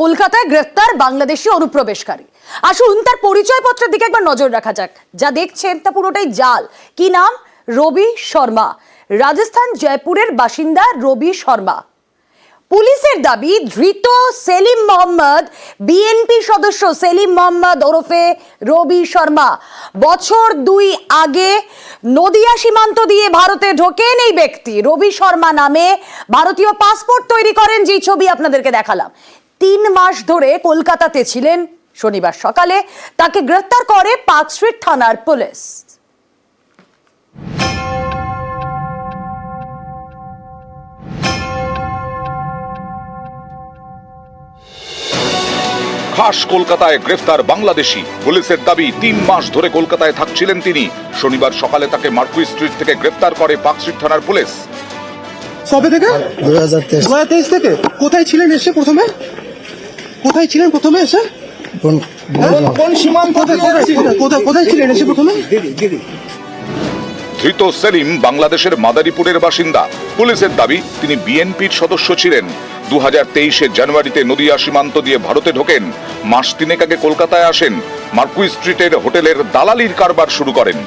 কলকাতায় গ্রেফতার বাংলাদেশি অনুপ্রবেশকারী। আসুন তার পরিচয়পত্রের দিকে একবার নজর রাখা যাক। যা দেখছেন তা পুরোটাই জাল। কি নাম? রবি শর্মা। রাজস্থান জয়পুরের বাসিন্দা রবি শর্মা। পুলিশের দাবি ধৃত সেলিম মোহাম্মদ বিএনপি সদস্য সেলিম মোহাম্মদ ওরফে রবি শর্মা বছর 2 আগে নদিয়া সীমান্ত দিয়ে ভারতে ঢোকেন। এই ব্যক্তি রবি শর্মা নামে ভারতীয় পাসপোর্ট তৈরি করেন, যে ছবি আপনাদেরকে দেখালাম। 3 মাস ধরে কলকাতাতে ছিলেন। শনিবার সকালে তাকে গ্রেফতার করে পার্ক স্ট্রিট থানার পুলিশ। খাস কলকাতায় গ্রেফতার বাংলাদেশি। পুলিশের দাবি 3 মাস ধরে কলকাতায় থাকছিলেন তিনি। শনিবার সকালে তাকে মার্কুই স্ট্রিট থেকে গ্রেফতার করে পার্ক স্ট্রিট থানার পুলিশ। কবে থেকে? 2023 থেকে। কোথায় ছিলেন এসে প্রথমে? কোথায় ছিলেন প্রথমে এসে? কোন সীমান্ত কোথায় ছিলেন এসে প্রথমে? ধৃত সেলিম বাংলাদেশের মাদারীপুরের বাসিন্দা। পুলিশের দাবি তিনি বিএনপির সদস্য ছিলেন। 2023 জানুয়ারিতে নদিয়া সীমান্ত দিয়ে ভারতে ঢোকেন। মাস 3 আগে কলকাতায় আসেন। মার্কুই স্ট্রিটের হোটেলের দালালির কারবার শুরু করেন।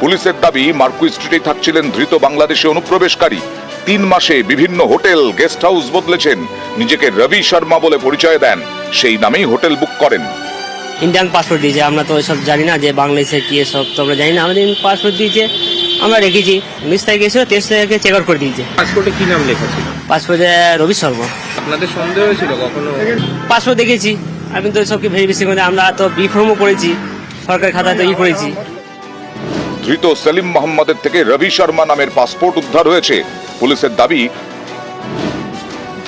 পুলিশের দাবি মার্কুই স্ট্রিটে থাকছিলেন ধৃত বাংলাদেশি অনুপ্রবেশকারী। 3 মাসে বিভিন্ন হোটেল গেস্ট হাউস বদলেছেন। নিজেকে রবি শর্মা বলে পরিচয় দেন। সেই নামেই হোটেল বুক করেন। ইন্ডিয়ান পাসপোর্ট দিয়েছে, আমরা তো এসব জানি না যে বাংলাদেশে কি এসব তো আমরা জানি না। আমাদের পাসপোর্ট দিয়েছে, আমরা রেখেছি। 19 তারিখে এসে 23 তারিখে চেক আউট করে দিয়েছে। পাসপোর্টে কি নাম লেখা ছিল? পাসপোর্টে রবি শর্মা। আপনাদের সন্দেহ হয়েছিল কখনো? পাসপোর্ট দেখেছি, আমি তো সবকে ভেরিফিকেশন করে আমরা তো বিফর্মও করেছি, সরকার খাতায় তৈরি করেছি। ধৃত সেলিম মোহাম্মদের থেকে রবি শর্মা নামের পাসপোর্ট উদ্ধার হয়েছে। পুলিশের দাবি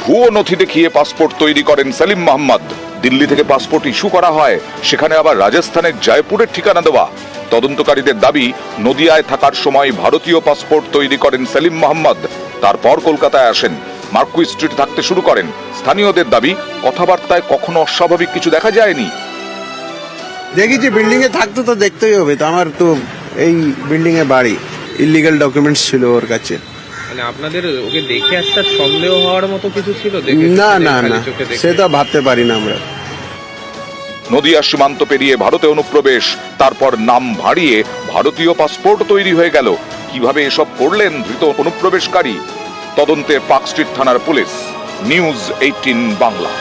ভুয়ো নথি দেখিয়ে পাসপোর্ট তৈরি করেন সেলিম মোহাম্মদ। দিল্লি থেকে পাসপোর্ট ইস্যু করা হয়, সেখানে আবার রাজস্থানের জয়পুরের ঠিকানা দেওয়া। তদন্তকারীদের দাবি নদিয়ায় থাকার সময় ভারতীয় পাসপোর্ট তৈরি করেন সেলিম মোহাম্মদ। তারপর কলকাতায় আসেন, মার্কুই স্ট্রিট থাকতে শুরু করেন। স্থানীয়দের দাবি কথাবার্তায় কখনো অস্বাভাবিক কিছু দেখা যায়নি। দেখেছি বিল্ডিং এ থাকতো তো দেখতেই হবে তো। আমার তো এই বিল্ডিং এ বাড়ি, ইলিগাল ডকুমেন্টস ছিল ওর কাছে। মানে আপনাদের ওকে দেখে একটা সন্দেহ হওয়ার মতো কিছু ছিল? না না না, সেটা ভাবতে পারি না আমরা। নদিয়া সীমান্ত পেরিয়ে ভারতে অনুপ্রবেশ, তারপর নাম ভাড়িয়ে ভারতীয় পাসপোর্ট তৈরি হয়ে গেল। কিভাবে এসব করলেন ধৃত অনুপ্রবেশকারী? তদন্তে পার্ক স্ট্রিট থানার পুলিশ। নিউজ 18 বাংলা।